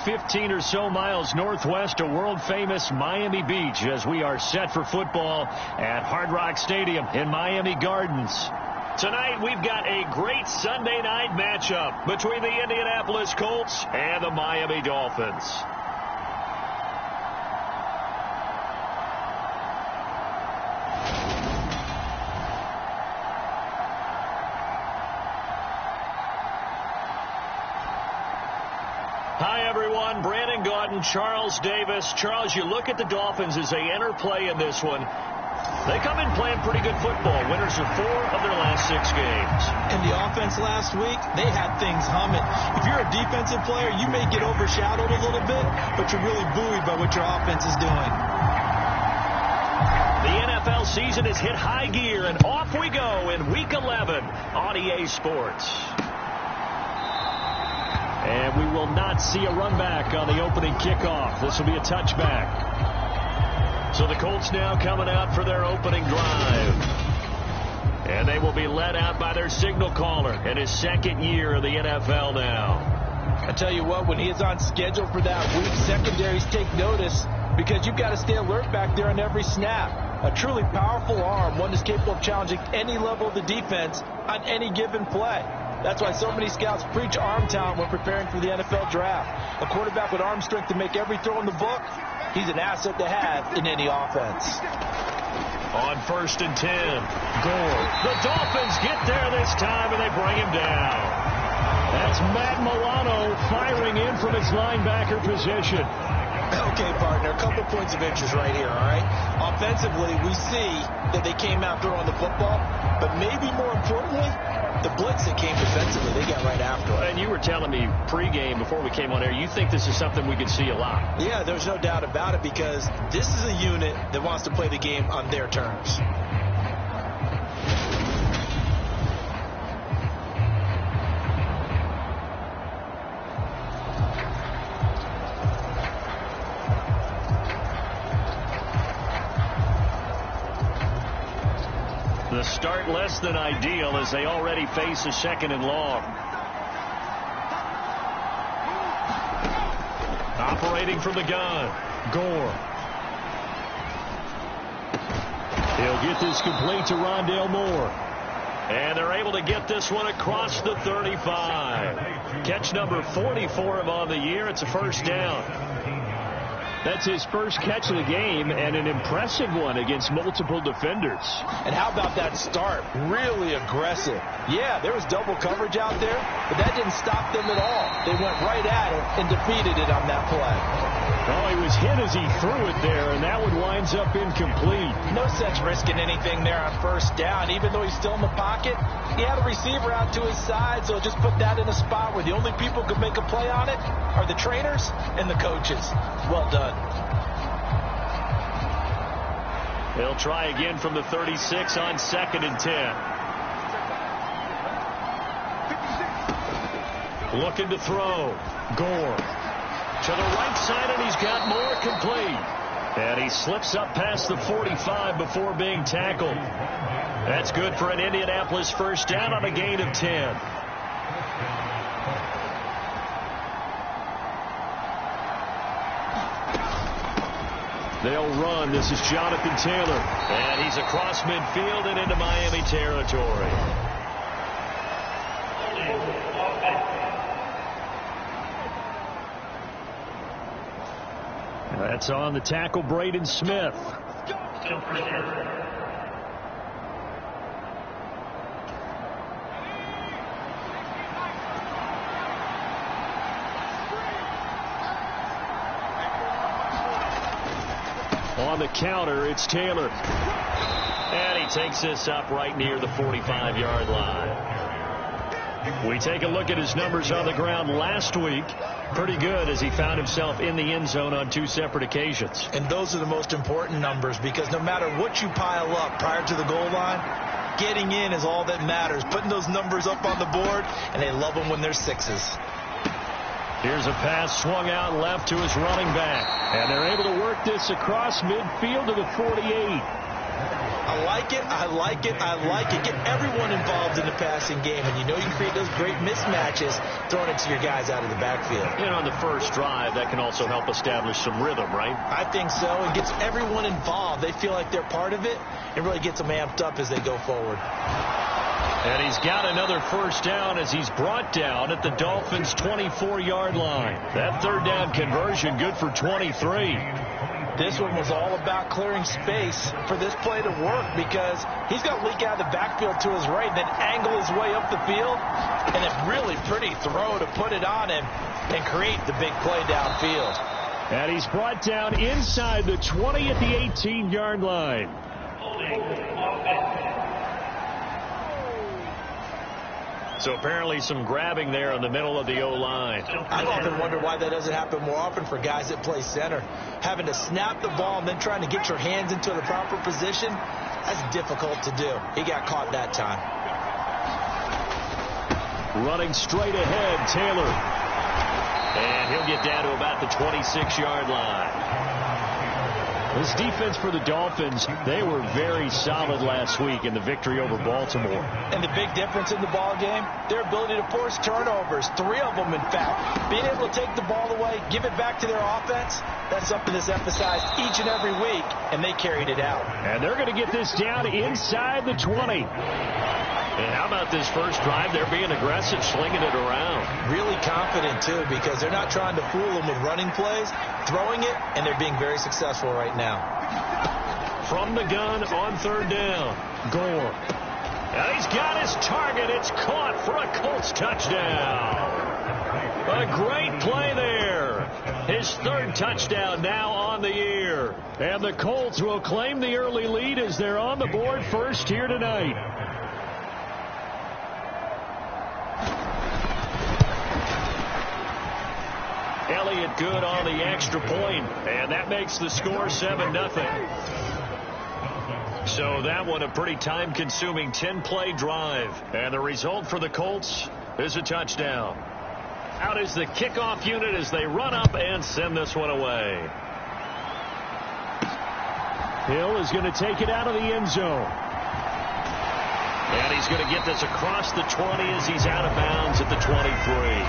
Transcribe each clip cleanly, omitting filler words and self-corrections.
15 or so miles northwest of world-famous Miami Beach as we are set for football at Hard Rock Stadium in Miami Gardens. Tonight, we've got a great Sunday night matchup between the Indianapolis Colts and the Miami Dolphins. Hi, everyone. Brandon Gaudin, Charles Davis. Charles, you look at the Dolphins as they enter play in this one. They come in playing pretty good football. Winners of 4 of their last 6 games. And the offense last week, they had things humming. If you're a defensive player, you may get overshadowed a little bit, but you're really buoyed by what your offense is doing. The NFL season has hit high gear, and off we go in Week 11 on EA Sports. And we will not see a run back on the opening kickoff. This will be a touchback. So the Colts now coming out for their opening drive. And they will be led out by their signal caller in his 2nd year of the NFL now. I tell you what, when he is on schedule for that week, secondaries take notice because you've got to stay alert back there on every snap. A truly powerful arm, one that's capable of challenging any level of the defense on any given play. That's why so many scouts preach arm talent when preparing for the NFL draft. A quarterback with arm strength to make every throw in the book, he's an asset to have in any offense. On 1st and 10, Gore. The Dolphins get there this time, and they bring him down. That's Matt Milano firing in from his linebacker position. Okay, partner, a couple points of interest right here, all right? Offensively, we see that they came out throwing the football, but maybe more importantly, the blitz that came defensively, they got right after it. And you were telling me pregame before we came on air, you think this is something we could see a lot. Yeah, there's no doubt about it because this is a unit that wants to play the game on their terms. The start less than ideal as they already face a 2nd and long. Operating from the gun, Gore. He'll get this complete to Rondale Moore. And they're able to get this one across the 35. Catch number 40 for him on the year. It's a 1st down. That's his first catch of the game and an impressive one against multiple defenders. And how about that start? Really aggressive. Yeah, there was double coverage out there, but that didn't stop them at all. They went right at it and defeated it on that play. Oh, he was hit as he threw it there, and that one winds up incomplete. No sense risking anything there on 1st down. Even though he's still in the pocket, he had a receiver out to his side, so just put that in a spot where the only people who could make a play on it are the trainers and the coaches. Well done. They'll try again from the 36 on 2nd and 10. Looking to throw. Gore. To the right side, and he's got more complete. And he slips up past the 45 before being tackled. That's good for an Indianapolis 1st down on a gain of 10. They'll run. This is Jonathan Taylor. And he's across midfield and into Miami territory. That's on the tackle, Braden Smith. On the counter, it's Taylor. And he takes this up right near the 45-yard line. We take a look at his numbers on the ground last week. Pretty good as he found himself in the end zone on 2 separate occasions. And those are the most important numbers because no matter what you pile up prior to the goal line, getting in is all that matters. Putting those numbers up on the board, and they love them when they're 6s. Here's a pass swung out left to his running back. And they're able to work this across midfield to the 48. I like it. I like it. I like it. Get everyone involved in the passing game. And you know you create those great mismatches throwing it to your guys out of the backfield. And on the first drive, that can also help establish some rhythm, right? I think so. It gets everyone involved. They feel like they're part of it. It really gets them amped up as they go forward. And he's got another first down as he's brought down at the Dolphins' 24-yard line. That third down conversion good for 23. This one was all about clearing space for this play to work because he's got to leak out of the backfield to his right, then angle his way up the field, and a really pretty throw to put it on him and create the big play downfield. And he's brought down inside the 20 at the 18-yard line. So apparently some grabbing there in the middle of the O-line. I've often wondered why that doesn't happen more often for guys that play center. Having to snap the ball and then trying to get your hands into the proper position, that's difficult to do. He got caught that time. Running straight ahead, Taylor. And he'll get down to about the 26-yard line. This defense for the Dolphins, they were very solid last week in the victory over Baltimore. And the big difference in the ball game, their ability to force turnovers, 3 of them in fact. Being able to take the ball away, give it back to their offense, that's something that's emphasized each and every week, and they carried it out. And they're going to get this down inside the 20. And how about this first drive? They're being aggressive, slinging it around. Really confident, too, because they're not trying to fool them with running plays, throwing it, and they're being very successful right now. From the gun on third down, Gore. And he's got his target. It's caught for a Colts touchdown. A great play there. His third touchdown now on the year. And the Colts will claim the early lead as they're on the board first here tonight. Elliott good on the extra point, and that makes the score 7-0. So that one a pretty time-consuming 10-play drive, and the result for the Colts is a touchdown. Out is the kickoff unit as they run up and send this one away. Hill is going to take it out of the end zone. And he's going to get this across the 20 as he's out of bounds at the 23.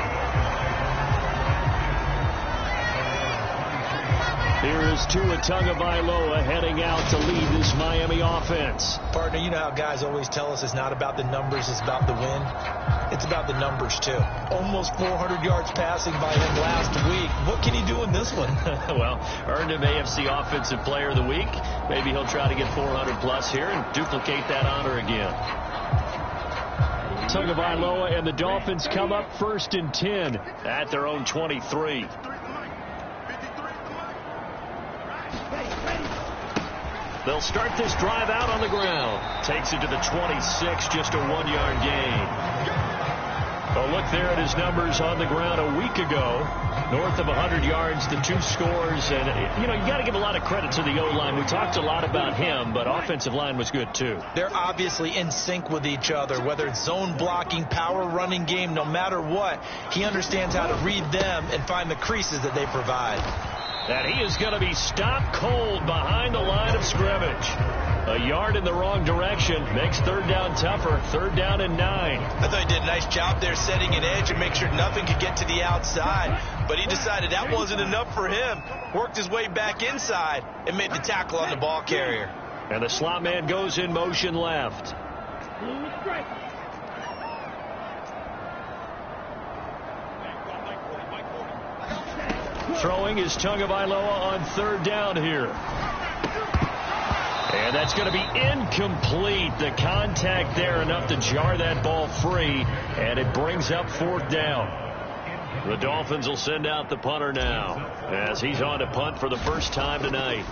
Here is Tua Tagovailoa heading out to lead this Miami offense. Partner, you know how guys always tell us it's not about the numbers, it's about the win. It's about the numbers, too. Almost 400 yards passing by him last week. What can he do in this one? Well, earned him AFC Offensive Player of the Week. Maybe he'll try to get 400-plus here and duplicate that honor again. Tagovailoa and the Dolphins come up 1st and 10 at their own 23. They'll start this drive out on the ground. Takes it to the 26, just a 1-yard gain. A look there at his numbers on the ground a week ago. North of 100 yards, the 2 scores. And, you know, you got to give a lot of credit to the O-line. We talked a lot about him, but offensive line was good, too. They're obviously in sync with each other, whether it's zone blocking, power running game, no matter what. He understands how to read them and find the creases that they provide. And he is going to be stopped cold behind the line of scrimmage. A yard in the wrong direction makes third down tougher. 3rd down and 9. I thought he did a nice job there setting an edge and make sure nothing could get to the outside. But he decided that wasn't enough for him. Worked his way back inside and made the tackle on the ball carrier. And the slot man goes in motion left. Throwing is Tagovailoa on 3rd down here. And that's going to be incomplete. The contact there enough to jar that ball free. And it brings up 4th down. The Dolphins will send out the punter now as he's on to punt for the first time tonight.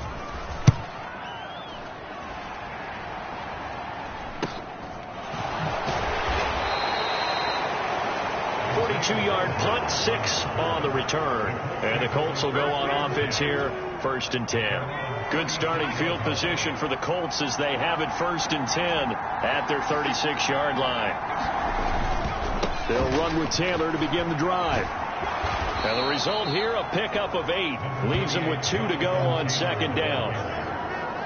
Two-yard punt, 6 on the return. And the Colts will go on offense here, 1st and 10. Good starting field position for the Colts as they have it 1st and 10 at their 36-yard line. They'll run with Taylor to begin the drive. And the result here, a pickup of 8. Leaves them with 2 to go on 2nd down.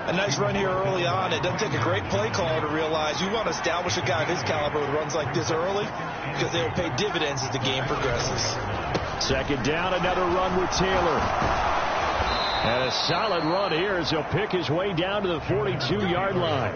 A nice run here early on. It doesn't take a great play caller to realize you want to establish a guy of his caliber with runs like this early because they will pay dividends as the game progresses. Second down, another run with Taylor. And a solid run here as he'll pick his way down to the 42-yard line.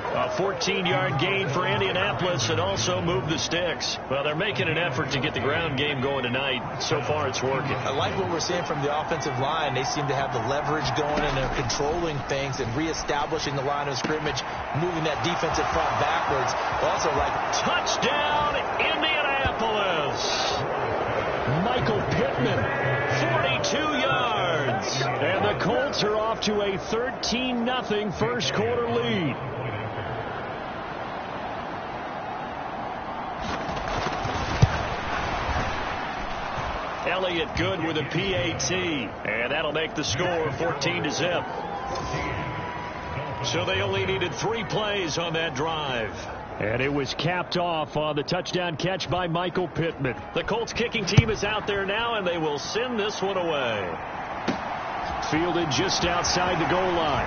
A 14-yard gain for Indianapolis and also move the sticks. Well, they're making an effort to get the ground game going tonight. So far, it's working. I like what we're seeing from the offensive line. They seem to have the leverage going and they're controlling things and reestablishing the line of scrimmage, moving that defensive front backwards. Also, like touchdown, Indianapolis. Michael Pittman, 42 yards. And the Colts are off to a 13-0 first quarter lead. Elliott good with a PAT, and that'll make the score 14-0. So they only needed 3 plays on that drive. And it was capped off on the touchdown catch by Michael Pittman. The Colts kicking team is out there now, and they will send this one away. Fielded just outside the goal line.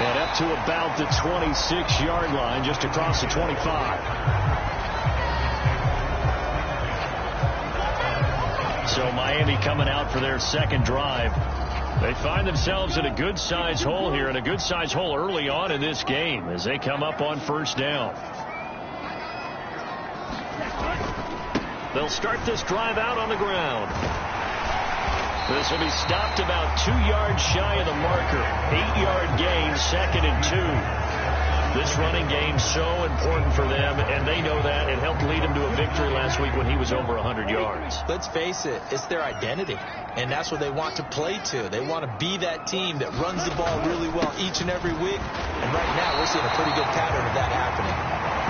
And up to about the 26-yard line, just across the 25. So Miami coming out for their second drive. They find themselves in a good-sized hole here, and a good-sized hole early on in this game as they come up on first down. They'll start this drive out on the ground. This will be stopped about 2 yards shy of the marker. 8-yard gain, second and 2. This running game so important for them, and they know that. It helped lead them to a victory last week when he was over 100 yards. Let's face it, it's their identity, and that's what they want to play to. They want to be that team that runs the ball really well each and every week, and right now we're seeing a pretty good pattern of that happening.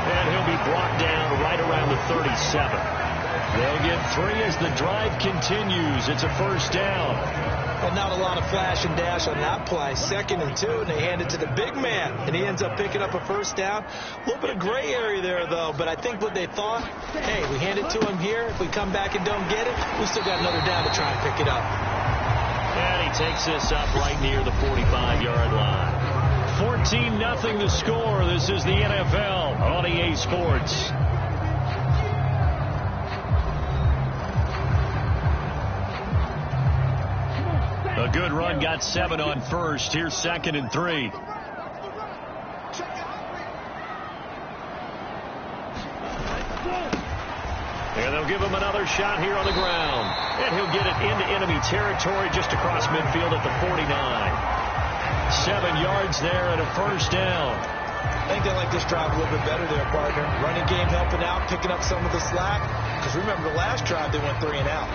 And he'll be brought down right around the 37. They'll get 3 as the drive continues. It's a first down. Well, not a lot of flash and dash on that play. Second and 2, and they hand it to the big man, and he ends up picking up a first down. A little bit of gray area there, though, but I think what they thought, hey, we hand it to him here. If we come back and don't get it, we still got another down to try and pick it up. And he takes this up right near the 45-yard line. 14-0 the score. This is the NFL on EA Sports. A good run, got 7 on first. Here's second and 3. And they'll give him another shot here on the ground. And he'll get it into enemy territory just across midfield at the 49. 7 yards there and a first down. I think they like this drive a little bit better there, partner. Running game helping out, picking up some of the slack. Because remember, the last drive they went 3 and out.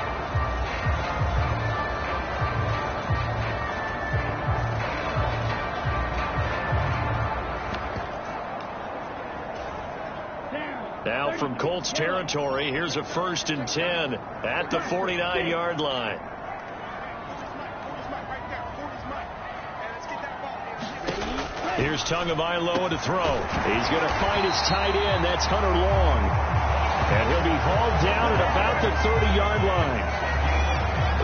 Now from Colts territory, here's a first and 10 at the 49-yard line. Here's Tagovailoa to throw. He's going to find his tight end. That's Hunter Long. And he'll be hauled down at about the 30-yard line.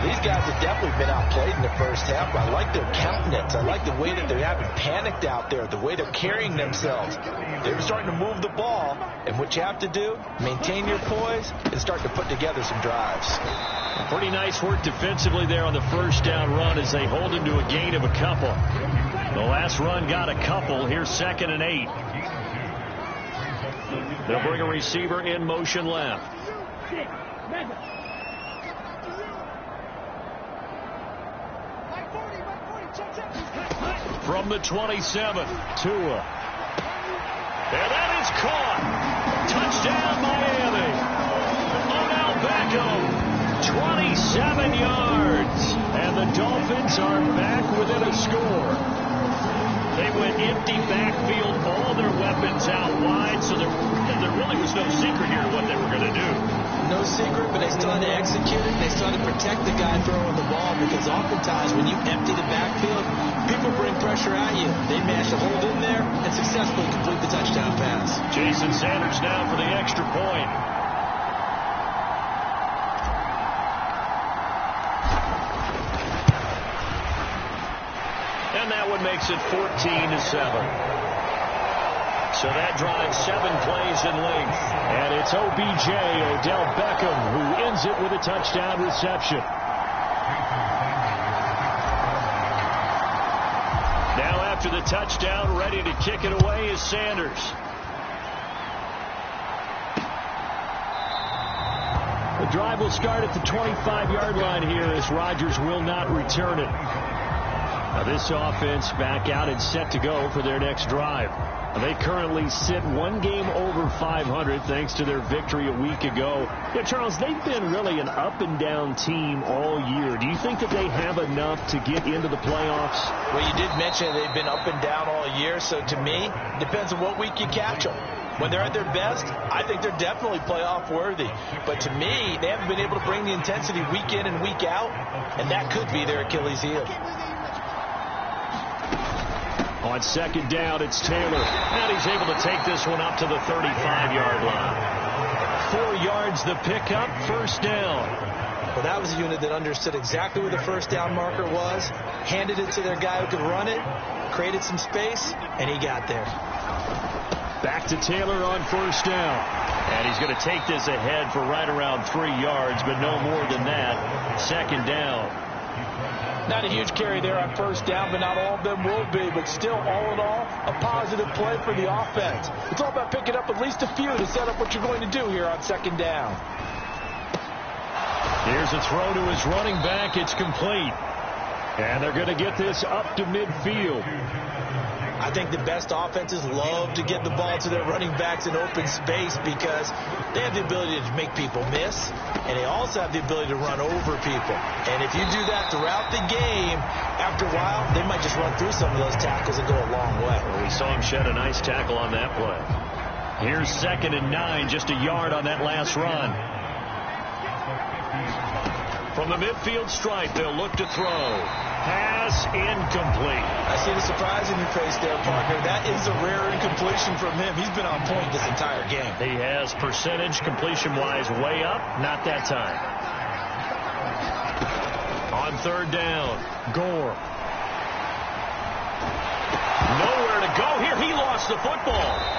These guys have definitely been outplayed in the first half. I like their countenance. I like the way that they haven't panicked out there, the way they're carrying themselves. They're starting to move the ball, and what you have to do, maintain your poise and start to put together some drives. Pretty nice work defensively there on the first down run as they hold him to a gain of a couple. The last run got a couple. Here's second and 8. They'll bring a receiver in motion left. From the 27, Tua. And that is caught. Touchdown, Miami. Odell Beckham, 27 yards. And the Dolphins are back within a score. They went empty backfield, all their weapons out wide, so there really was no secret here what they were going to do. No secret, but they still had to execute it. They still had to protect the guy throwing the ball because oftentimes when you empty the backfield, people bring pressure at you. They managed to hold in there and successfully complete the touchdown pass. Jason Sanders now for the extra point. And And that one makes it 14-7. So that drives 7 plays in length. And it's OBJ, Odell Beckham, who ends it with a touchdown reception. Now after the touchdown, ready to kick it away is Sanders. The drive will start at the 25-yard line here as Rodgers will not return it. Now this offense back out and set to go for their next drive. They currently sit 1 game over 500 thanks to their victory a week ago. Yeah, Charles, they've been really an up-and-down team all year. Do you think that they have enough to get into the playoffs? Well, you did mention they've been up and down all year, so to me, it depends on what week you catch them. When they're at their best, I think they're definitely playoff worthy. But to me, they haven't been able to bring the intensity week in and week out, and that could be their Achilles heel. On second down, it's Taylor. And he's able to take this one up to the 35-yard line. 4 yards the pickup, first down. Well, that was a unit that understood exactly where the first down marker was, handed it to their guy who could run it, created some space, and he got there. Back to Taylor on first down. And he's going to take this ahead for right around 3 yards, but no more than that. Second down. Not a huge carry there on first down, but not all of them will be. But still, all in all, a positive play for the offense. It's all about picking up at least a few to set up what you're going to do here on second down. Here's a throw to his running back. It's complete. And they're going to get this up to midfield. I think the best offenses love to get the ball to their running backs in open space because they have the ability to make people miss, and they also have the ability to run over people. And if you do that throughout the game, after a while, they might just run through some of those tackles and go a long way. Well, we saw him shed a nice tackle on that play. Here's 2nd and 9, just a yard on that last run. From the midfield stripe, they'll look to throw. Pass incomplete. I see the surprise in your face there, Parker. That is a rare incompletion from him. He's been on point this entire game. He has percentage completion-wise way up. Not that time. On third down, Gore. Nowhere to go here. He lost the football.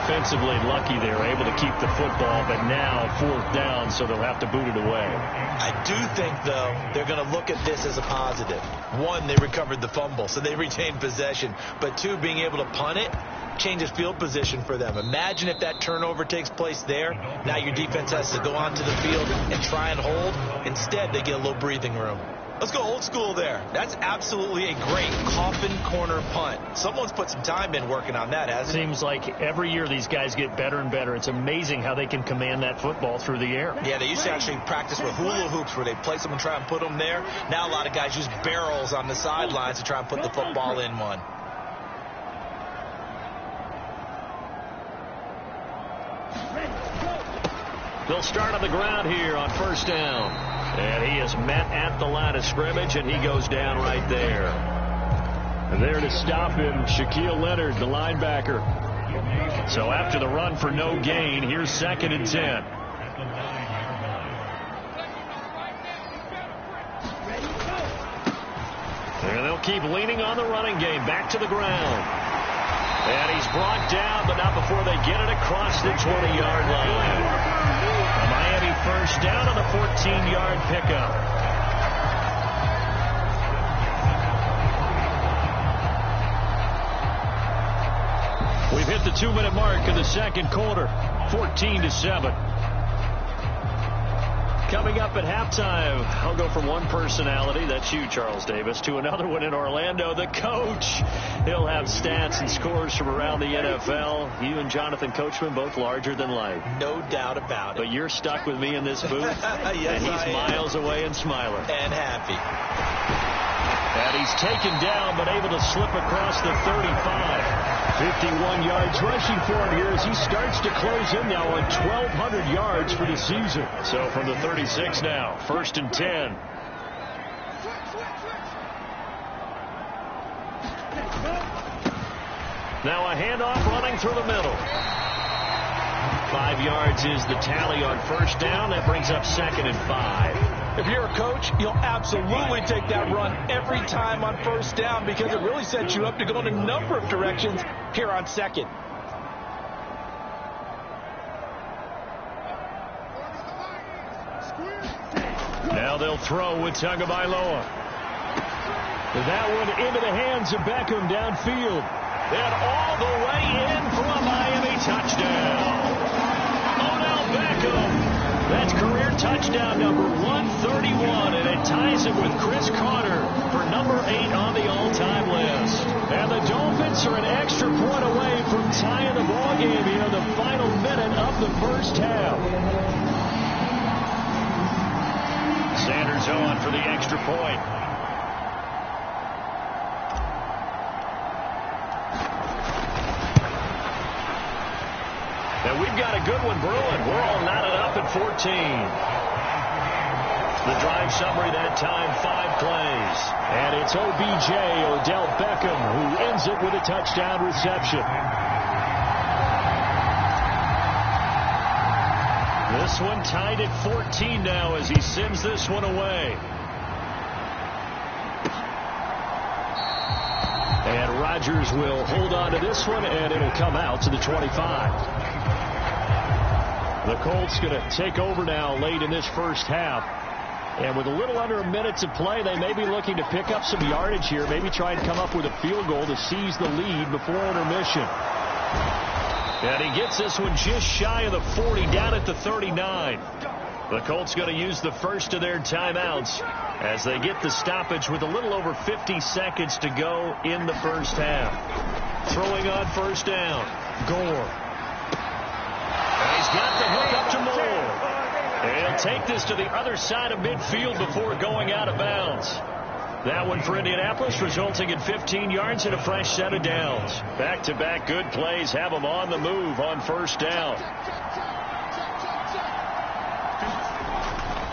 Offensively lucky they were able to keep the football, but now 4th down, so they'll have to boot it away. I do think, though, they're going to look at this as a positive. 1, they recovered the fumble, so they retained possession. But 2, being able to punt it changes field position for them. Imagine if that turnover takes place there. Now your defense has to go onto the field and try and hold. Instead, they get a little breathing room. Let's go old school there. That's absolutely a great coffin corner punt. Someone's put some time in working on that, hasn't it? Seems like every year these guys get better and better. It's amazing how they can command that football through the air. Yeah, they used to actually practice with hula hoops where they place them and try and put them there. Now a lot of guys use barrels on the sidelines to try and put the football in one. They'll start on the ground here on first down. And he is met at the line of scrimmage, and he goes down right there. And there to stop him, Shaquille Leonard, the linebacker. So after the run for no gain, here's 2nd and 10. And they'll keep leaning on the running game. Back to the ground. And he's brought down, but not before they get it across the 20-yard line. A Miami first down on the 14-yard pickup. We've hit the 2-minute mark in the second quarter, 14-7. Coming up at halftime, I'll go from one personality, that's you, Charles Davis, to another one in Orlando, the coach. He'll have stats and scores from around the NFL. You and Jonathan Coachman, both larger than life. No doubt about it. But you're stuck with me in this booth, yes, and he's miles away and smiling. And happy. And he's taken down, but able to slip across the 35. 51 yards rushing for him here as he starts to close in now on 1,200 yards for the season. So from the 36 now, 1st and 10. Now a handoff running through the middle. 5 yards is the tally on first down. That brings up 2nd and 5. If you're a coach, you'll absolutely take that run every time on first down because it really sets you up to go in a number of directions here on 2nd. Now they'll throw with Tagovailoa. That one into the hands of Beckham downfield. And all the way in for a Miami touchdown. Odell Beckham. That's career touchdown number 131, and it ties him with Chris Carter for number 8 on the all-time list. And the Dolphins are an extra point away from tying the ballgame here in the final minute of the first half. Sanders on for the extra point. And we've got a good one brewing. We're all knotted up at 14. The drive summary that time, 5 plays. And it's OBJ, Odell Beckham, who ends it with a touchdown reception. This one tied at 14 now as he sends this one away. And Rodgers will hold on to this one, and it'll come out to the 25. The Colts going to take over now late in this first half. And with a little under a minute to play, they may be looking to pick up some yardage here, maybe try and come up with a field goal to seize the lead before intermission. And he gets this one just shy of the 40, down at the 39. The Colts going to use the first of their timeouts as they get the stoppage with a little over 50 seconds to go in the first half. Throwing on first down, Gore. And he's got the hook up to Moore. And he'll take this to the other side of midfield before going out of bounds. That one for Indianapolis, resulting in 15 yards and a fresh set of downs. Back-to-back good plays have them on the move on first down.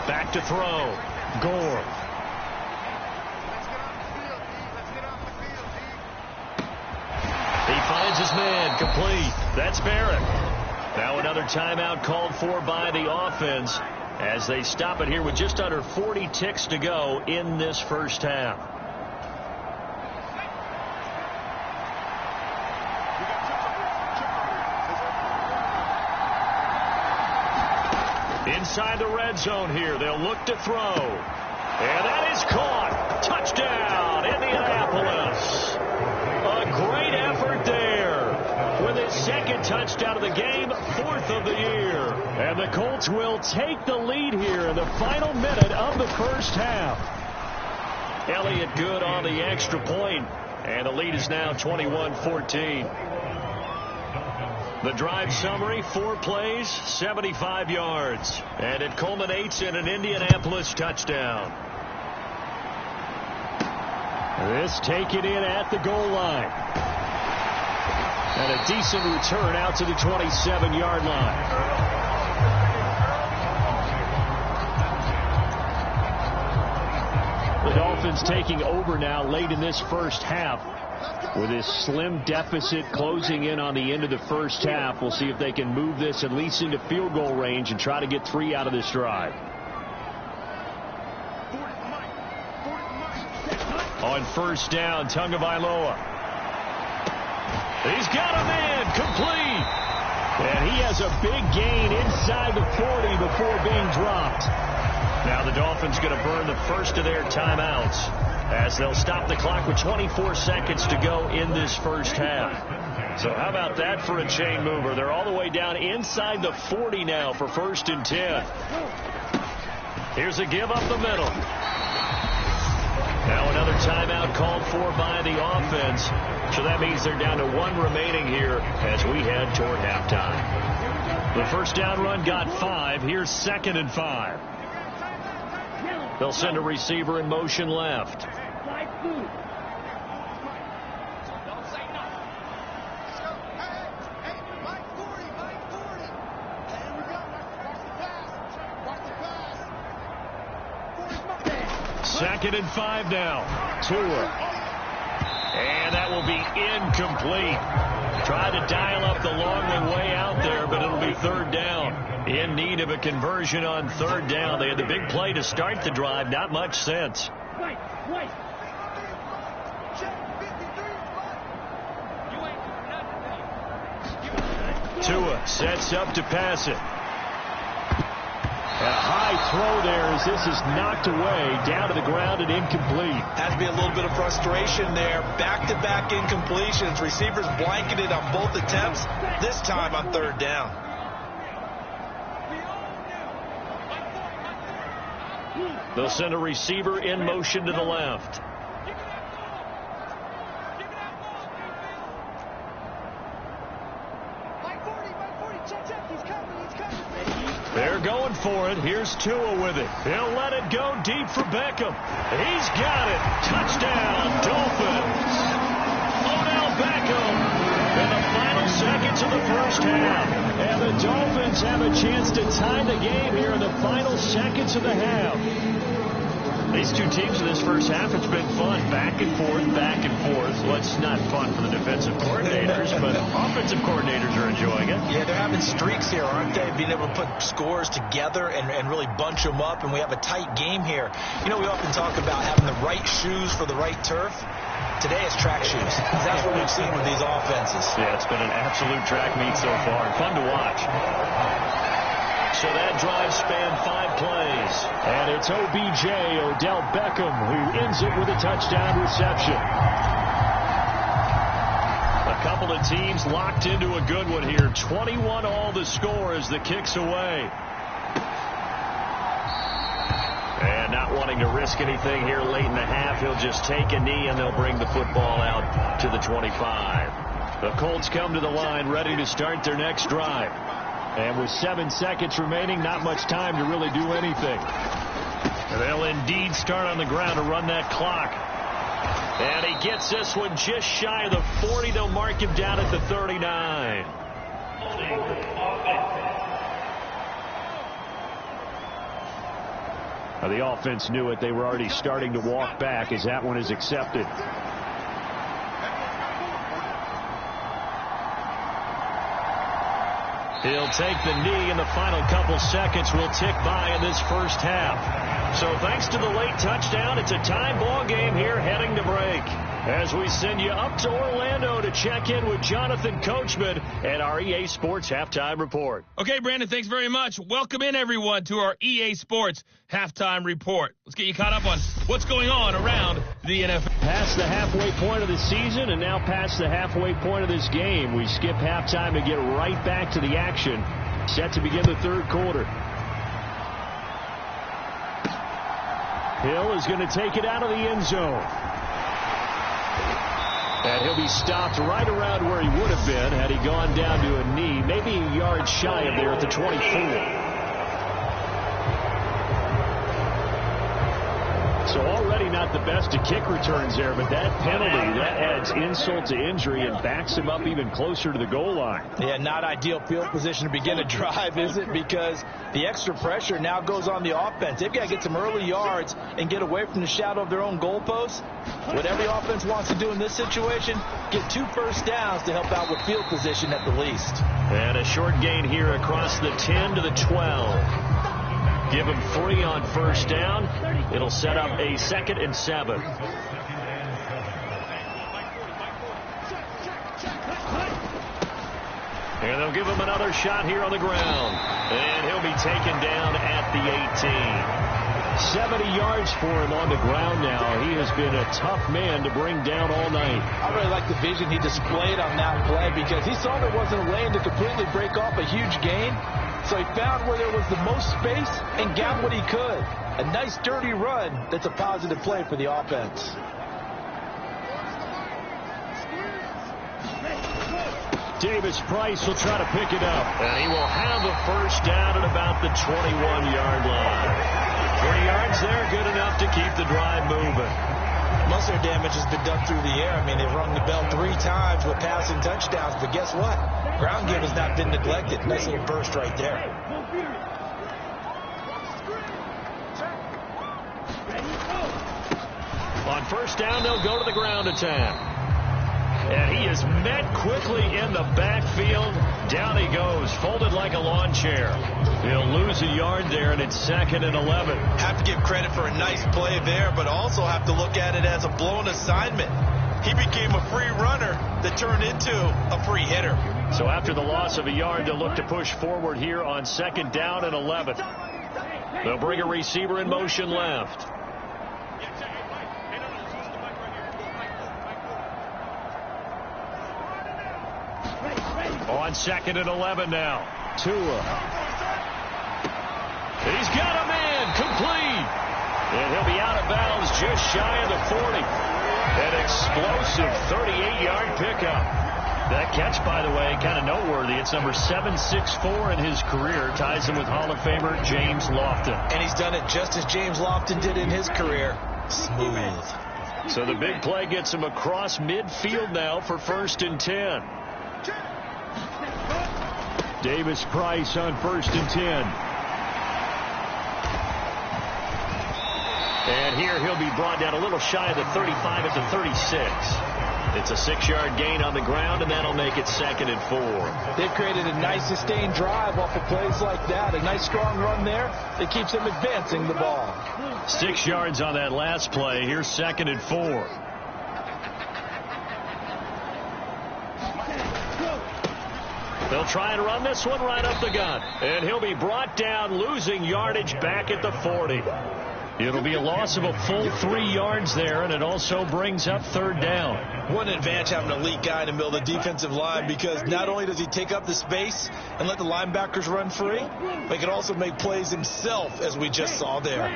Back to throw. Gore. He finds his man, complete. That's Barrett. Now another timeout called for by the offense as they stop it here with just under 40 ticks to go in this first half. Inside the red zone here, they'll look to throw. And that is caught. Touchdown, Indianapolis. A great effort there. With his second touchdown of the game, 4th of the year. And the Colts will take the lead here in the final minute of the first half. Elliott good on the extra point, and the lead is now 21-14. The drive summary, 4 plays, 75 yards. And it culminates in an Indianapolis touchdown. This taken in at the goal line. And a decent return out to the 27-yard line. The Dolphins taking over now late in this first half with this slim deficit closing in on the end of the first half. We'll see if they can move this at least into field goal range and try to get 3 out of this drive. On first down, Tagovailoa. He's got a man, complete. And he has a big gain inside the 40 before being dropped. Now the Dolphins going to burn the first of their timeouts as they'll stop the clock with 24 seconds to go in this first half. So how about that for a chain mover? They're all the way down inside the 40 now for 1st and 10. Here's a give up the middle. Now another timeout called for by the offense. So that means they're down to 1 remaining here as we head toward halftime. The first down run got 5. Here's 2nd and 5. They'll send a receiver in motion left. Second and 5 now. Tua. And that will be incomplete. Tried to dial up the long way out there, but it'll be third down. In need of a conversion on third down. They had the big play to start the drive. Not much sense. Tua sets up to pass it. A high throw there as this is knocked away, down to the ground and incomplete. Has to be a little bit of frustration there. Back-to-back incompletions. Receivers blanketed on both attempts, this time on third down. They'll send a receiver in motion to the left. They're going for it. Here's Tua with it. He'll let it go deep for Beckham. He's got it. Touchdown, Dolphins. Odell Beckham in the final seconds of the first half. And the Dolphins have a chance to tie the game here in the final seconds of the half. These two teams in this first half, it's been fun. Back and forth, back and forth. Well, it's not fun for the defensive coordinators, but offensive coordinators are enjoying it. Yeah, they're having streaks here, aren't they? Being able to put scores together and really bunch them up, and we have a tight game here. You know, we often talk about having the right shoes for the right turf. Today it's track shoes. That's what we've seen with these offenses. Yeah, it's been an absolute track meet so far. Fun to watch. So that drive spanned 5 plays. And it's OBJ, Odell Beckham, who ends it with a touchdown reception. A couple of teams locked into a good one here. 21 all the score as the kick's away. And not wanting to risk anything here late in the half, he'll just take a knee and they'll bring the football out to the 25. The Colts come to the line ready to start their next drive. And with 7 seconds remaining, not much time to really do anything. They'll indeed start on the ground to run that clock. And he gets this one just shy of the 40. They'll mark him down at the 39. Now the offense knew it. They were already starting to walk back as that one is accepted. He'll take the knee, and the final couple seconds will tick by in this first half. So thanks to the late touchdown, it's a tie ball game here heading to break. As we send you up to Orlando to check in with Jonathan Coachman at our EA Sports Halftime Report. Okay, Brandon, thanks very much. Welcome in, everyone, to our EA Sports Halftime Report. Let's get you caught up on what's going on around the NFL. Past the halfway point of the season and now past the halfway point of this game. We skip halftime to get right back to the action. Set to begin the third quarter. Hill is going to take it out of the end zone. And he'll be stopped right around where he would have been had he gone down to a knee, maybe a yard shy of there at the 24. So already not the best to kick returns there, but that penalty, that adds insult to injury and backs him up even closer to the goal line. Yeah, not ideal field position to begin a drive, is it? Because the extra pressure now goes on the offense. They've got to get some early yards and get away from the shadow of their own goalposts. What every offense wants to do in this situation, get 2 first downs to help out with field position at the least. And a short gain here across the 10 to the 12. Give him 3 on first down. It'll set up a 2nd and 7. And they'll give him another shot here on the ground. And he'll be taken down at the 18. 70 yards for him on the ground now. He has been a tough man to bring down all night. I really like the vision he displayed on that play because he saw there wasn't a lane to completely break off a huge gain. So he found where there was the most space and got what he could. A nice dirty run that's a positive play for the offense. Davis Price will try to pick it up. And he will have a first down at about the 21-yard line. 3 yards there, good enough to keep the drive moving. Most of their damage has been done through the air. I mean, they've rung the bell 3 times with passing touchdowns, but guess what? Ground game has not been neglected. Nice little burst right there. On first down, they'll go to the ground attack. And he is met quickly in the backfield. Down he goes, folded like a lawn chair. He'll lose a yard there, and it's 2nd and 11. Have to give credit for a nice play there, but also have to look at it as a blown assignment. He became a free runner that turned into a free hitter. So after the loss of a yard, they'll look to push forward here on 2nd down and 11. They'll bring a receiver in motion left. On 2nd and 11 now. Tua. He's got a man complete. And he'll be out of bounds just shy of the 40. An explosive 38-yard pickup. That catch, by the way, kind of noteworthy. It's number 764 in his career. Ties him with Hall of Famer James Lofton. And he's done it just as James Lofton did in his career. Smooth. So the big play gets him across midfield now for 1st and 10. Davis Price on 1st and 10. And here he'll be brought down a little shy of the 35 at the 36. It's a 6-yard gain on the ground, and that'll make it 2nd and 4. They've created a nice sustained drive off of plays like that. A nice strong run there that keeps them advancing the ball. 6 yards on that last play. Here's 2nd and 4. They'll try and run this one right up the gut. And he'll be brought down, losing yardage back at the 40. It'll be a loss of a full 3 yards there, and it also brings up 3rd down. What an advantage having an elite guy in the middle of the defensive line, because not only does he take up the space and let the linebackers run free, but he can also make plays himself, as we just saw there.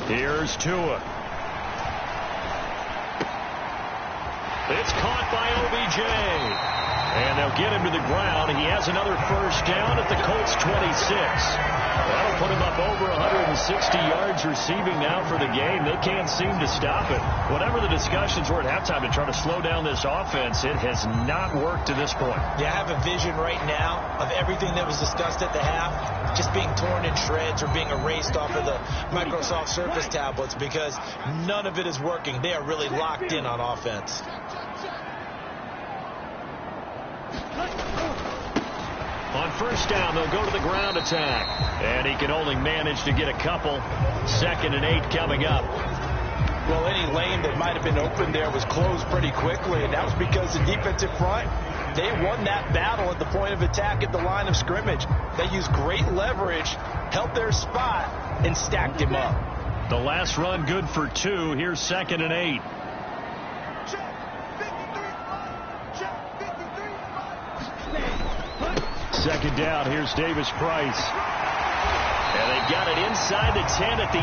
Here's Tua. It's caught by OBJ. And they'll get him to the ground. He has another 1st down at the Colts 26. That'll put him up over 160 yards receiving now for the game. They can't seem to stop it. Whatever the discussions were at halftime to try to slow down this offense, it has not worked to this point. Yeah, I have a vision right now of everything that was discussed at the half just being torn in shreds or being erased off of the Microsoft Surface tablets, because none of it is working. They are really locked in on offense. On 1st down, they'll go to the ground attack. And he can only manage to get a couple. 2nd and 8 coming up. Well, any lane that might have been open there was closed pretty quickly, and that was because the defensive front, they won that battle at the point of attack at the line of scrimmage. They used great leverage, held their spot, and stacked him up. The last run good for 2. Here's 2nd and 8. Second down. Here's Davis Price. And they got it inside the 10 at the 8.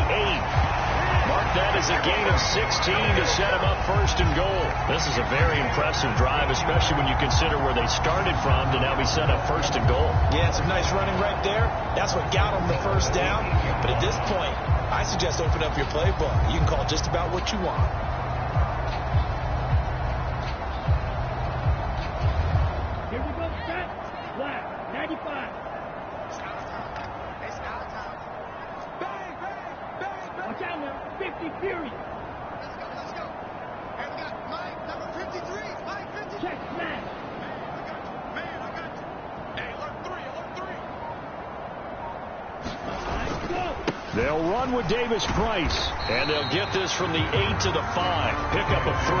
Mark that as a gain of 16 to set them up 1st and goal. This is a very impressive drive, especially when you consider where they started from to now be set up 1st and goal. Yeah, some nice running right there. That's what got them the 1st down. But at this point, I suggest open up your playbook. You can call just about what you want. Here we go, set, flat, 95. Watch out now, 50 period. Let's go. Hey, we got Mike, number 53. Mike, 53. Check, smash. Man, I got you. Hey, alert 3. Let's go. They'll run with Davis Price, and they'll get this from the 8 to the 5. Pickup of 3.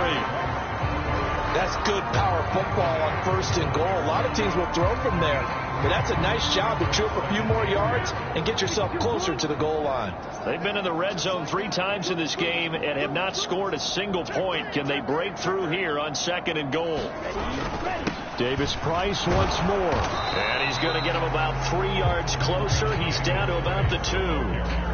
That's good power football on 1st and goal. A lot of teams will throw from there, but that's a nice job to chew up a few more yards and get yourself closer to the goal line. They've been in the red zone 3 times in this game and have not scored a single point. Can they break through here on 2nd and goal? Davis Price once more. And he's going to get him about 3 yards closer. He's down to about the 2.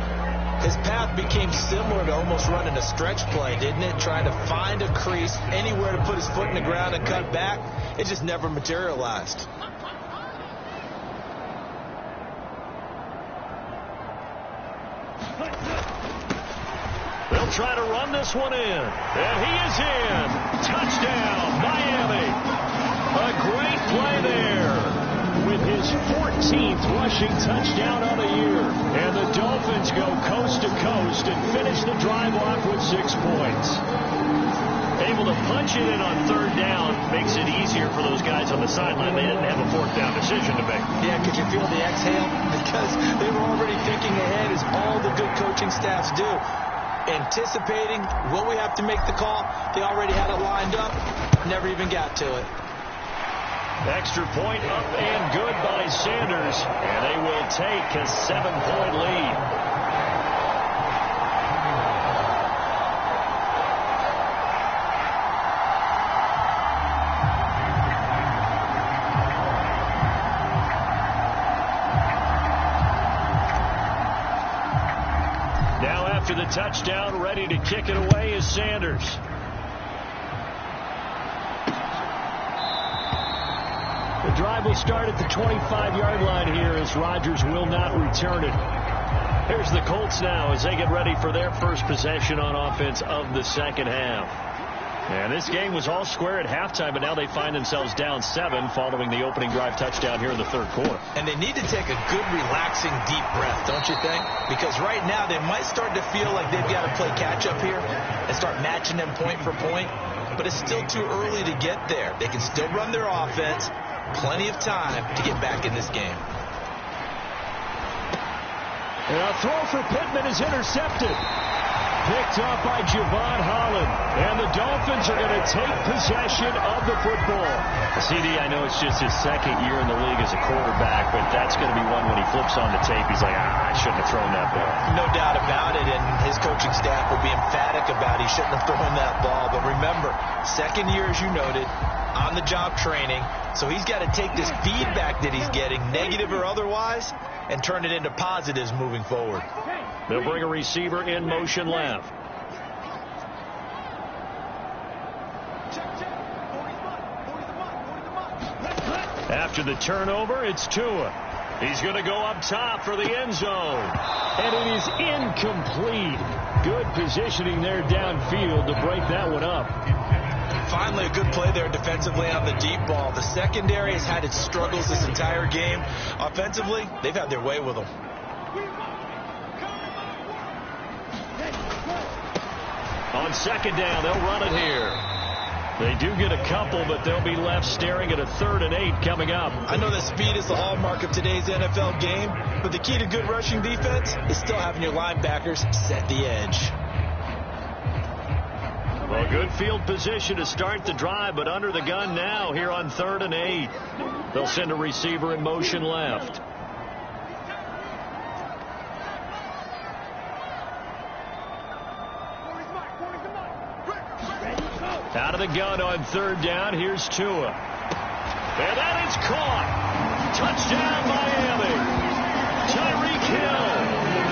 His path became similar to almost running a stretch play, didn't it? Trying to find a crease, anywhere to put his foot in the ground and cut back. It just never materialized. They'll try to run this one in. And he is in. Touchdown, Miami. A great play there. with his 14th rushing touchdown on the year. And the Dolphins go coast to coast and finish the drive off with 6 points. Able to punch it in on 3rd down makes it easier for those guys on the sideline. They didn't have a 4th down decision to make. Yeah, could you feel the exhale? Because they were already thinking ahead, as all the good coaching staffs do. Anticipating, will we have to make the call? They already had it lined up. Never even got to it. Extra point up and good by Sanders. And they will take a 7-point lead. To the touchdown, ready to kick it away is Sanders. The drive will start at the 25-yard line here as Rodgers will not return it. Here's the Colts now as they get ready for their first possession on offense of the second half. And this game was all square at halftime, but now they find themselves down 7 following the opening drive touchdown here in the 3rd quarter. And they need to take a good, relaxing, deep breath, don't you think? Because right now they might start to feel like they've got to play catch-up here and start matching them point for point. But it's still too early to get there. They can still run their offense. Plenty of time to get back in this game. And a throw for Pittman is intercepted. Picked off by Javon Holland. And the Dolphins are going to take possession of the football. CD, I know it's just his 2nd year in the league as a quarterback, but that's going to be one when he flips on the tape. He's like, I shouldn't have thrown that ball. No doubt about it, and his coaching staff will be emphatic about he shouldn't have thrown that ball. But remember, 2nd year, as you noted, on-the-job training. So he's got to take this feedback that he's getting, negative or otherwise, and turn it into positives moving forward. They'll bring a receiver in motion left. After the turnover, it's Tua. He's going to go up top for the end zone. And it is incomplete. Good positioning there downfield to break that one up. Finally, a good play there defensively on the deep ball. The secondary has had its struggles this entire game. Offensively, they've had their way with them. On 2nd down, they'll run it here. They do get a couple, but they'll be left staring at a 3rd and 8 coming up. I know that speed is the hallmark of today's NFL game, but the key to good rushing defense is still having your linebackers set the edge. Well, good field position to start the drive, but under the gun now here on 3rd and 8. They'll send a receiver in motion left. Out of the gun on 3rd down. Here's Tua. And that is caught. Touchdown, Miami. Tyreek Hill,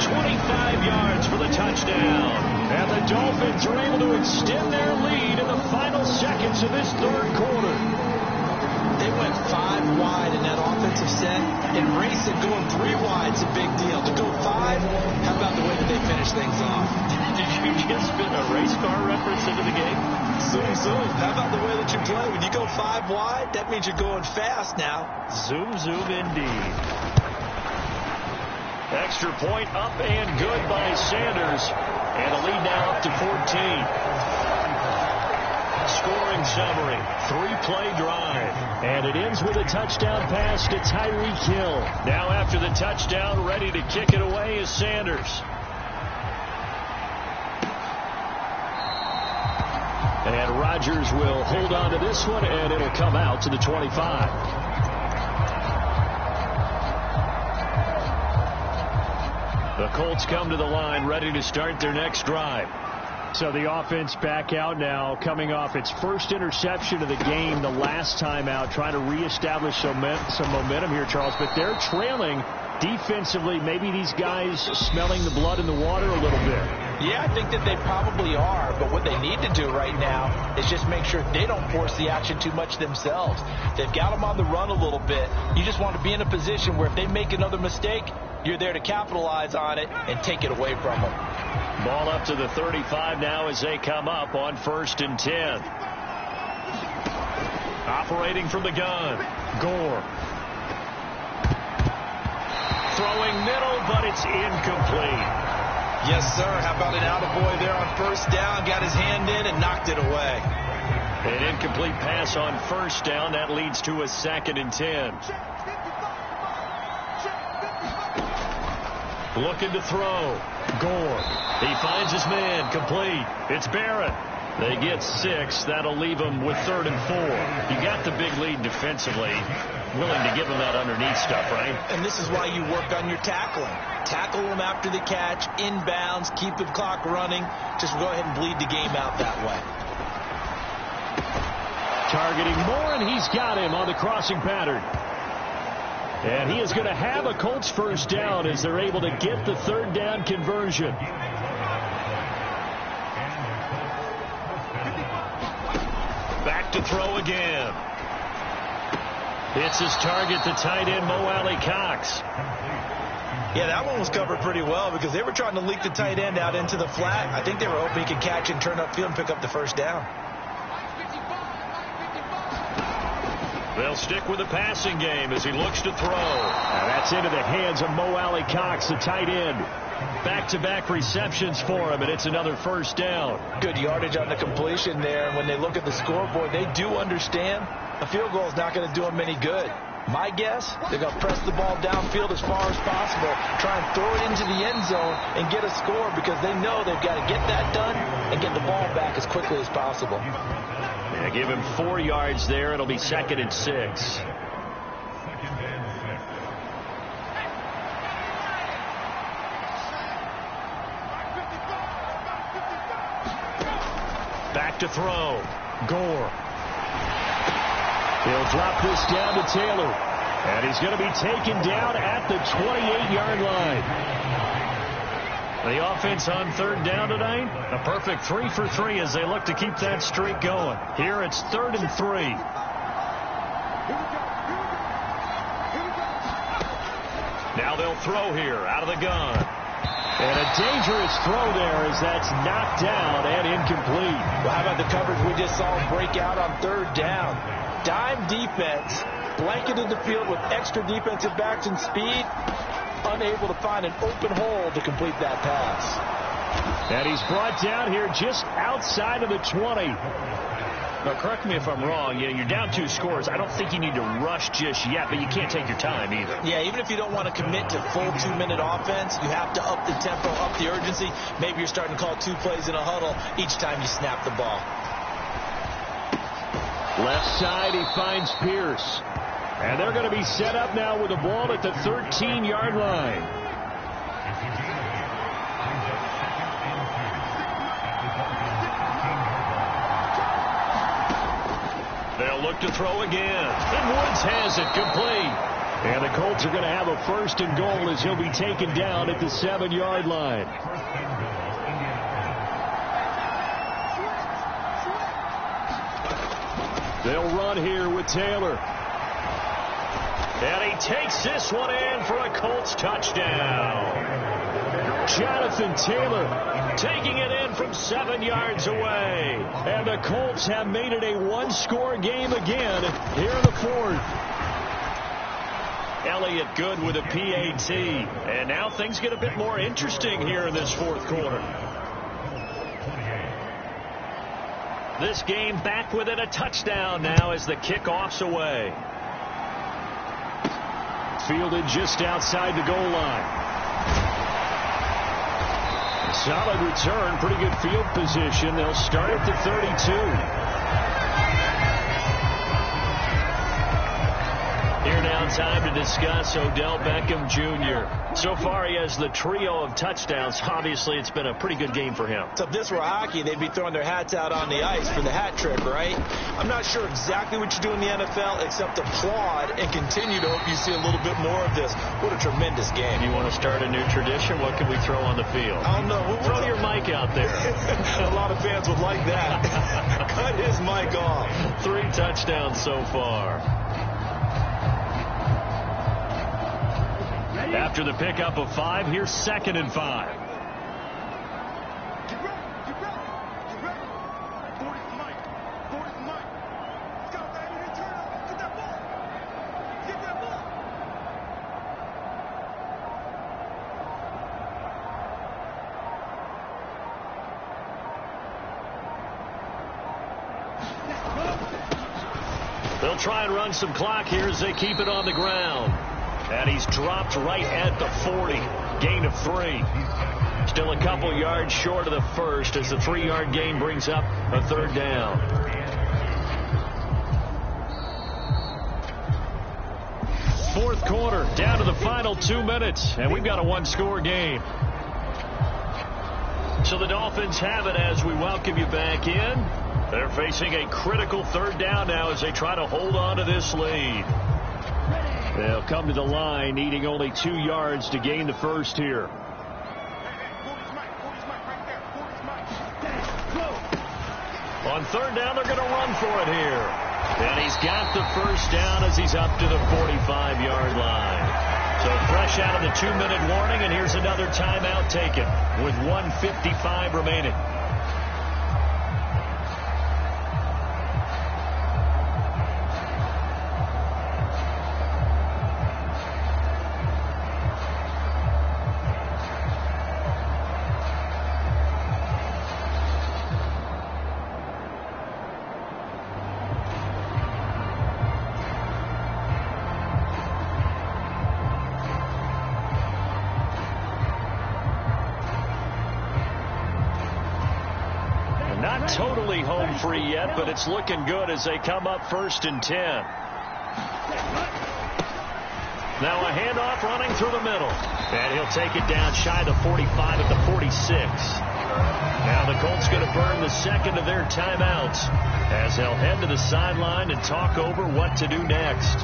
25 yards for the touchdown. And the Dolphins are able to extend their lead in the final seconds of this 3rd quarter. They went 5 wide in that offensive set. In racing, going 3 wide is a big deal. To go 5, how about the way that they finish things off? Did you just spit a race car reference into the game? Zoom, zoom. How about the way that you play? When you go 5 wide, that means you're going fast now. Zoom, zoom indeed. Extra point up and good by Sanders. And a lead now up to 14. Scoring summary, 3-play drive. And it ends with a touchdown pass to Tyreek Hill. Now after the touchdown, ready to kick it away is Sanders. And Rodgers will hold on to this one, and it'll come out to the 25. The Colts come to the line, ready to start their next drive. So the offense back out now, coming off its first interception of the game the last time out, trying to reestablish some momentum here, Charles. But they're trailing defensively. Maybe these guys smelling the blood in the water a little bit. Yeah, I think that they probably are. But what they need to do right now is just make sure they don't force the action too much themselves. They've got them on the run a little bit. You just want to be in a position where if they make another mistake, you're there to capitalize on it and take it away from them. Ball up to the 35 now as they come up on 1st and 10. Operating from the gun, Gore. throwing middle, but it's incomplete. Yes, sir. How about an attaboy there on first down? Got his hand in and knocked it away. An incomplete pass on first down. That leads to a 2nd and 10. Looking to throw. Gore. He finds his man. Complete. It's Barrett. They get 6. That'll leave them with 3rd and 4. You got the big lead defensively. Willing to give them that underneath stuff, right? And this is why you work on your tackling. Tackle them after the catch, inbounds, keep the clock running. Just go ahead and bleed the game out that way. Targeting Moore, and he's got him on the crossing pattern. And he is going to have a Colts first down as they're able to get the 3rd down conversion. Back to throw again. It's his target, the tight end, Mo Alley-Cox. Yeah, that one was covered pretty well because they were trying to leak the tight end out into the flat. I think they were hoping he could catch and turn upfield and pick up the first down. They'll stick with the passing game as he looks to throw. And that's into the hands of Mo Alley-Cox, the tight end. Back-to-back receptions for him, and it's another first down. Good yardage on the completion there. And when they look at the scoreboard, they do understand a field goal is not going to do them any good. My guess, they're going to press the ball downfield as far as possible, try and throw it into the end zone and get a score because they know they've got to get that done and get the ball back as quickly as possible. Yeah, give him 4 yards there. It'll be 2nd and 6. Back to throw. Gore. He'll drop this down to Taylor. And he's going to be taken down at the 28-yard line. The offense on 3rd down tonight. A perfect 3 for 3 as they look to keep that streak going. Here it's 3rd and 3. Now they'll throw here out of the gun. And a dangerous throw there as that's knocked down and incomplete. Well, how about the coverage we just saw break out on 3rd down? Dime defense, blanketed the field with extra defensive backs and speed, unable to find an open hole to complete that pass. And he's brought down here just outside of the 20. Now, correct me if I'm wrong. You're down 2 scores. I don't think you need to rush just yet, but you can't take your time either. Yeah, even if you don't want to commit to full 2-minute offense, you have to up the tempo, up the urgency. Maybe you're starting to call 2 plays in a huddle each time you snap the ball. Left side, he finds Pierce. And they're going to be set up now with the ball at the 13-yard line. They'll look to throw again. And Woods has it complete. And the Colts are going to have a 1st and goal as he'll be taken down at the 7-yard line. They'll run here with Taylor. And he takes this one in for a Colts touchdown. Jonathan Taylor taking it in from 7 yards away. And the Colts have made it a 1-score game again here in the 4th. Elliott good with a PAT. And now things get a bit more interesting here in this 4th quarter. This game back within a touchdown now as the kickoff's away. Fielded just outside the goal line. Solid return, pretty good field position. They'll start at the 32. Here now, time to discuss Odell Beckham Jr. So far, he has the trio of touchdowns. Obviously, it's been a pretty good game for him. So if this were hockey, they'd be throwing their hats out on the ice for the hat trick, right? I'm not sure exactly what you do in the NFL except applaud and continue to hope you see a little bit more of this. What a tremendous game. You want to start a new tradition? What can we throw on the field? I don't know. Throw your mic out there. A lot of fans would like that. Cut his mic off. 3 touchdowns so far. After the pickup of 5, here's 2nd and 5. They'll try and run some clock here as they keep it on the ground. And he's dropped right at the 40. Gain of 3. Still a couple yards short of the first as the 3-yard gain brings up a 3rd down. Fourth quarter, down to the final 2 minutes, and we've got a 1-score game. So the Dolphins have it as we welcome you back in. They're facing a critical 3rd down now as they try to hold on to this lead. They'll come to the line, needing only 2 yards to gain the first here. On 3rd down, they're going to run for it here. And he's got the first down as he's up to the 45-yard line. So fresh out of the 2-minute warning, and here's another timeout taken with 1:55 remaining. Not totally home free yet, but it's looking good as they come up 1st and 10. Now a handoff running through the middle. And he'll take it down shy of the 45 at the 46. Now the Colts going to burn the second of their timeouts as they'll head to the sideline and talk over what to do next.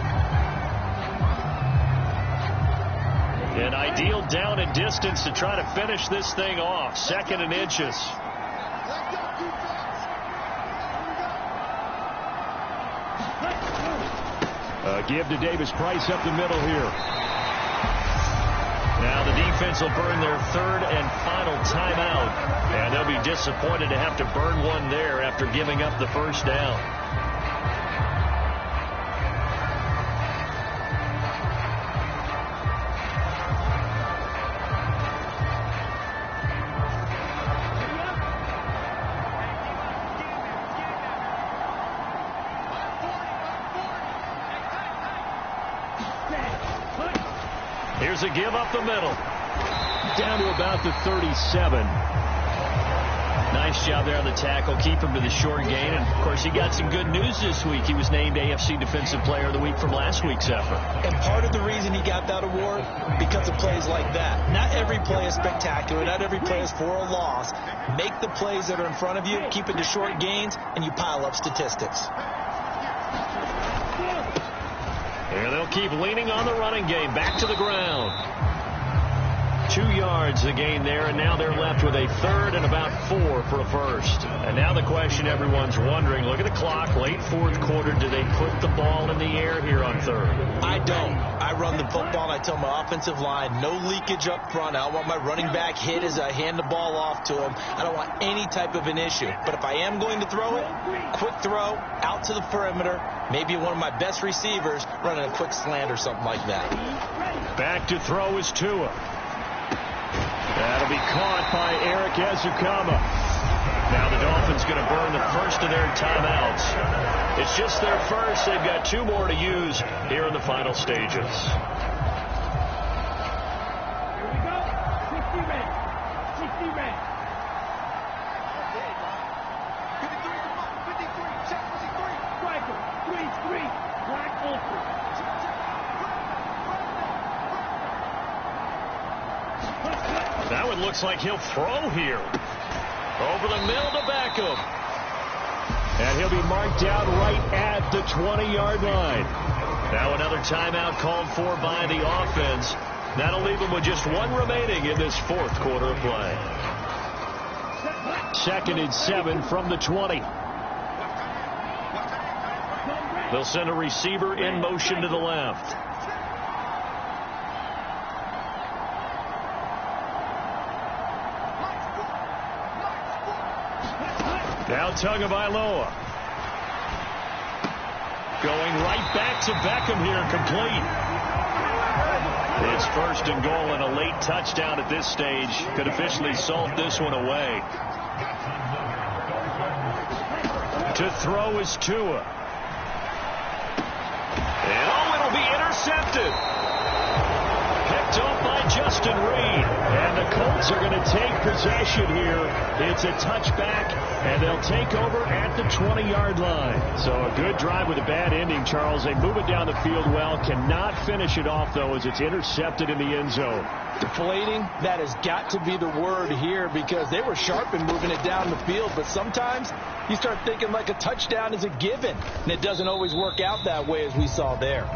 An ideal down and distance to try to finish this thing off. 2nd and inches. Give to Davis Price up the middle here. Now the defense will burn their 3rd and final timeout. And they'll be disappointed to have to burn one there after giving up the first down. Here's a give up the middle. Down to about the 37. Nice job there on the tackle. Keep him to the short gain. And, of course, he got some good news this week. He was named AFC Defensive Player of the Week from last week's effort. And part of the reason he got that award, because of plays like that. Not every play is spectacular. Not every play is for a loss. Make the plays that are in front of you, keep it to short gains, and you pile up statistics. And they'll keep leaning on the running game. Back to the ground. 2 yards the gain there, and now they're left with a 3rd and about 4 for a first. And now the question everyone's wondering, look at the clock, late 4th quarter, do they put the ball in the air here on 3rd? I don't. I run the football, and I tell my offensive line, no leakage up front. I don't want my running back hit as I hand the ball off to him. I don't want any type of an issue. But if I am going to throw it, quick throw, out to the perimeter, maybe one of my best receivers running a quick slant or something like that. Back to throw is Tua. That'll be caught by Eric Ezukama. Now the Dolphins going to burn the first of their timeouts. It's just their first. They've got 2 more to use here in the final stages. Here we go. 60 red. 60 red. 53. Check 53. Striker. 3. Black ultra. That one looks like he'll throw here. Over the middle to Beckham. And he'll be marked down right at the 20-yard line. Now another timeout called for by the offense. That'll leave them with just 1 remaining in this 4th quarter of play. 2nd and 7 from the 20. They'll send a receiver in motion to the left. Now Tagovailoa. Going right back to Beckham here, complete. It's 1st and goal, and a late touchdown at this stage could officially salt this one away. To throw is Tua. intercepted. Picked off by Justin Reed. And the Colts are going to take possession here. It's a touchback, and they'll take over at the 20-yard line. So a good drive with a bad ending, Charles. They move it down the field well. Cannot finish it off, though, as it's intercepted in the end zone. Deflating, that has got to be the word here, because they were sharp in moving it down the field. But sometimes you start thinking like a touchdown is a given, and it doesn't always work out that way, as we saw there.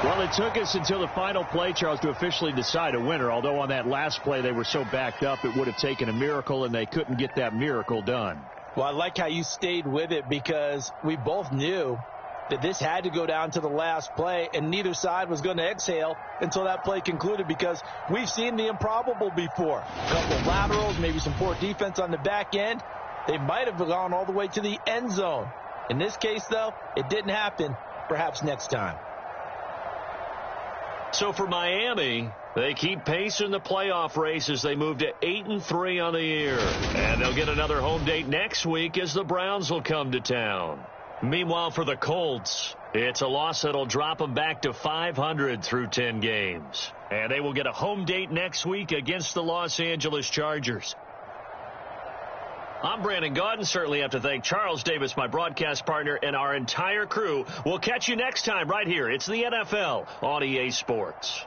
Well, it took us until the final play, Charles, to officially decide a winner, although on that last play they were so backed up it would have taken a miracle, and they couldn't get that miracle done. Well, I like how you stayed with it, because we both knew that this had to go down to the last play, and neither side was going to exhale until that play concluded, because we've seen the improbable before. A couple of laterals, maybe some poor defense on the back end. They might have gone all the way to the end zone. In this case, though, it didn't happen. Perhaps next time. So for Miami, they keep pace in the playoff race as they move to 8-3 on the year. And they'll get another home date next week as the Browns will come to town. Meanwhile, for the Colts, it's a loss that'll drop them back to 500 through 10 games. And they will get a home date next week against the Los Angeles Chargers. I'm Brandon Gaudin. Certainly have to thank Charles Davis, my broadcast partner, and our entire crew. We'll catch you next time right here. It's the NFL on EA Sports.